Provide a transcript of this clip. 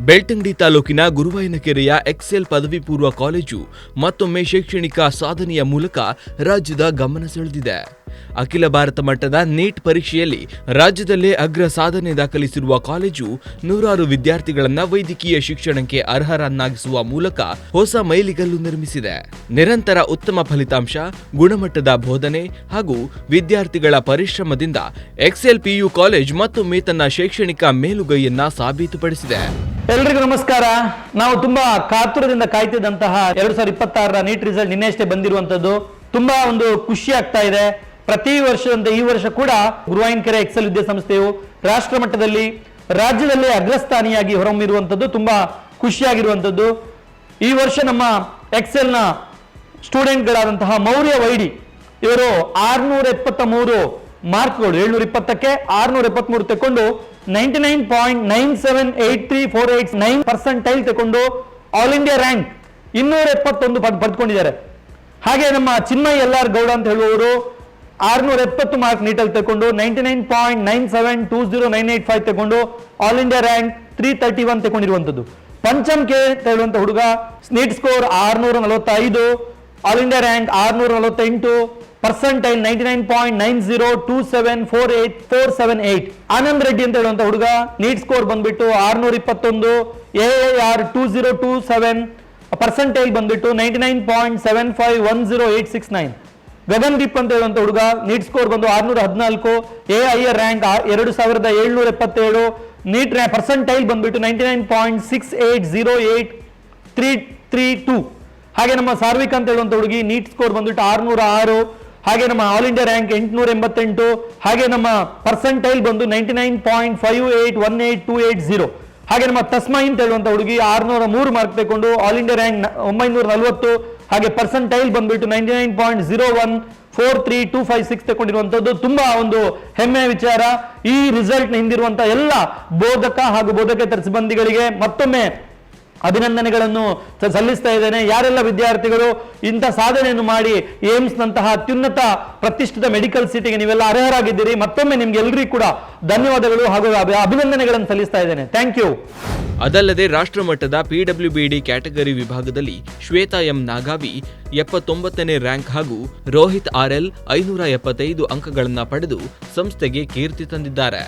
ಬೆಳ್ತಂಗಡಿ ತಾಲೂಕಿನ ಗುರುವಾಯನಕೆರೆಯ ಎಕ್ಸೆಲ್ ಪದವಿ ಪೂರ್ವ ಕಾಲೇಜು ಮತ್ತೊಮ್ಮೆ ಶೈಕ್ಷಣಿಕ ಸಾಧನೆಯ ಮೂಲಕ ರಾಜ್ಯದ ಗಮನ ಸೆಳೆದಿದೆ. ಅಖಿಲ ಭಾರತ ಮಟ್ಟದ ನೀಟ್ ಪರೀಕ್ಷೆಯಲ್ಲಿ ರಾಜ್ಯದಲ್ಲೇ ಅಗ್ರ ಸಾಧನೆ ದಾಖಲಿಸಿರುವ ಕಾಲೇಜು ನೂರಾರು ವಿದ್ಯಾರ್ಥಿಗಳನ್ನ ವೈದ್ಯಕೀಯ ಶಿಕ್ಷಣಕ್ಕೆ ಅರ್ಹರನ್ನಾಗಿಸುವ ಮೂಲಕ ಹೊಸ ಮೈಲಿಗಲ್ಲು ನಿರ್ಮಿಸಿದೆ. ನಿರಂತರ ಉತ್ತಮ ಫಲಿತಾಂಶ, ಗುಣಮಟ್ಟದ ಬೋಧನೆ ಹಾಗೂ ವಿದ್ಯಾರ್ಥಿಗಳ ಪರಿಶ್ರಮದಿಂದ ಎಕ್ಸೆಲ್ ಪಿಯು ಕಾಲೇಜ್ ಮತ್ತೊಮ್ಮೆ ತನ್ನ ಶೈಕ್ಷಣಿಕ ಮೇಲುಗೈಯನ್ನ ಸಾಬೀತುಪಡಿಸಿದೆ. ಎಲ್ರಿಗೂ ನಮಸ್ಕಾರ. ನಾವು ತುಂಬಾ ಕಾತುರದಿಂದ ಕಾಯ್ತಿದ್ದಂತಹ 2026ರ ನೀಟ್ ರಿಸಲ್ಟ್ ನಿನ್ನೆಷ್ಟೇ ಬಂದಿರುವಂತದ್ದು. ತುಂಬಾ ಒಂದು ಖುಷಿ ಆಗ್ತಾ ಇದೆ. ಪ್ರತಿ ವರ್ಷದಂತೆ ಈ ವರ್ಷ ಕೂಡ ಗುರುವಾಯನಕೆರೆ ಎಕ್ಸೆಲ್ ವಿದ್ಯಾಸಂಸ್ಥೆಯು ರಾಷ್ಟ್ರ ಮಟ್ಟದಲ್ಲಿ ರಾಜ್ಯದಲ್ಲೇ ಅಗ್ರಸ್ಥಾನಿಯಾಗಿ ಹೊರಹೊಮ್ಮಿರುವಂತದ್ದು ತುಂಬಾ ಖುಷಿಯಾಗಿರುವಂತದ್ದು. ಈ ವರ್ಷ ನಮ್ಮ ಎಕ್ಸೆಲ್ ನ ಸ್ಟೂಡೆಂಟ್ಗಳಾದಂತಹ ಮೌರ್ಯ ವೈಡಿ ಇವರು 673 ಮಾರ್ಕ್ಗಳು 720ಕ್ಕೆ 673 ತಗೊಂಡು 99.978348 ತಗೊಂಡು ಆಲ್ ಇಂಡಿಯಾ ರ್ಯಾಂಕ್ 271 ಪಡೆದುಕೊಂಡಿದ್ದಾರೆ. ಹಾಗೆ ನಮ್ಮ ಚಿನ್ಮಯ್ ಎಲ್ಆರ್ ಗೌಡ ಅಂತ ಹೇಳುವವರು 670 ಮಾರ್ಕ್ ನೀಟಲ್ಲಿ ತಗೊಂಡು 99.972098 ತಗೊಂಡು ಆಲ್ ಇಂಡಿಯಾ ರ್ಯಾಂಕ್ 331 ತಗೊಂಡಿರುವಂತದ್ದು. ಪಂಚಮ್ ಕೆ ಅಂತ ಹೇಳುವಂತ ಹುಡುಗ NEET score 645, all India rank 648, percentile 99.902748. Anand Reddy ಅಂತ ಹೇಳುವಂತ ಹುಡುಗ ನೀಟ್ ಸ್ಕೋರ್ ಬಂದ್ಬಿಟ್ಟು 621, AAR 2027, ಪರ್ಸೆಂಟೈಲ್ ಬಂದ್ಬಿಟ್ಟು 99.75108669. ಗಗನ್ದೀಪ್ ಅಂತ ಹೇಳುವಂತ ಹುಡುಗ ನೀಟ್ ಸ್ಕೋರ್ ಬಂದು 614, AIR ರ್ಯಾಂಕ್ 2777, ನೀಟ್ ಪರ್ಸೆಂಟೈಲ್ ಬಂದ್ಬಿಟ್ಟು 99.680832. ಹಾಗೆ ನಮ್ಮ ಸಾರ್ವಿಕ್ ಅಂತ ಹೇಳುವಂತ ಹುಡುಗಿ ನೀಟ್ ಸ್ಕೋರ್ ಬಂದ್ಬಿಟ್ಟು 606, ಹಾಗೆ ನಮ್ಮ ಆಲ್ ಇಂಡಿಯಾ ರ್ಯಾಂಕ್ 888, ಹಾಗೆ ನಮ್ಮ ಪರ್ಸೆಂಟೈಲ್ ಬಂದು 99.581828. ಹಾಗೆ ನಮ್ಮ ತಸ್ಮೈ ಅಂತ ಹೇಳುವಂತ ಹುಡುಗಿ 603 ಮಾರ್ಕ್ ತಗೊಂಡು ಆಲ್ ಇಂಡಿಯಾ ರ್ಯಾಂಕ್ 940, ಹಾಗೆ ಪರ್ಸೆಂಟೈಲ್ ಬಂದ್ಬಿಟ್ಟು 99.014325 ತಗೊಂಡಿರುವಂತದ್ದು ತುಂಬಾ ಒಂದು ಹೆಮ್ಮೆಯ ವಿಚಾರ. ಈ ರಿಸಲ್ಟ್ ಹಿಂದಿರುವಂತಹ ಎಲ್ಲ ಬೋಧಕ ಹಾಗೂ ಬೋಧಕೇತರ ಸಿಬ್ಬಂದಿಗಳಿಗೆ ಮತ್ತೊಮ್ಮೆ ಅಭಿನಂದನೆಗಳನ್ನು ಸಲ್ಲಿಸ್ತಾ ಇದ್ದೇನೆ. ಯಾರೆಲ್ಲ ವಿದ್ಯಾರ್ಥಿಗಳು ಇಂಥ ಸಾಧನೆಯನ್ನು ಮಾಡಿ ಏಮ್ಸ್ ನಂತಹ ಅತ್ಯುನ್ನತ ಪ್ರತಿಷ್ಠಿತ ಮೆಡಿಕಲ್ ಸೀಟಿಗೆ ನೀವೆಲ್ಲ ಅರ್ಹರಾಗಿದ್ದೀರಿ, ಮತ್ತೊಮ್ಮೆ ನಿಮ್ಗೆ ಎಲ್ರಿಗೂ ಕೂಡ ಧನ್ಯವಾದಗಳು ಹಾಗೂ ಅಭಿನಂದನೆಗಳನ್ನು ಸಲ್ಲಿಸ್ತಾ ಇದ್ದೇನೆ. Thank you. ಅದಲ್ಲದೆ ರಾಷ್ಟ್ರಮಟ್ಟದ PWBD ಕ್ಯಾಟಗರಿ ವಿಭಾಗದಲ್ಲಿ ಶ್ವೇತಾ ಎಂ ನಾಗಾವಿ 79ನೇ ರ್ಯಾಂಕ್ ಹಾಗೂ ರೋಹಿತ್ RL 575 ಅಂಕಗಳನ್ನು ಪಡೆದು ಸಂಸ್ಥೆಗೆ ಕೀರ್ತಿ ತಂದಿದ್ದಾರೆ.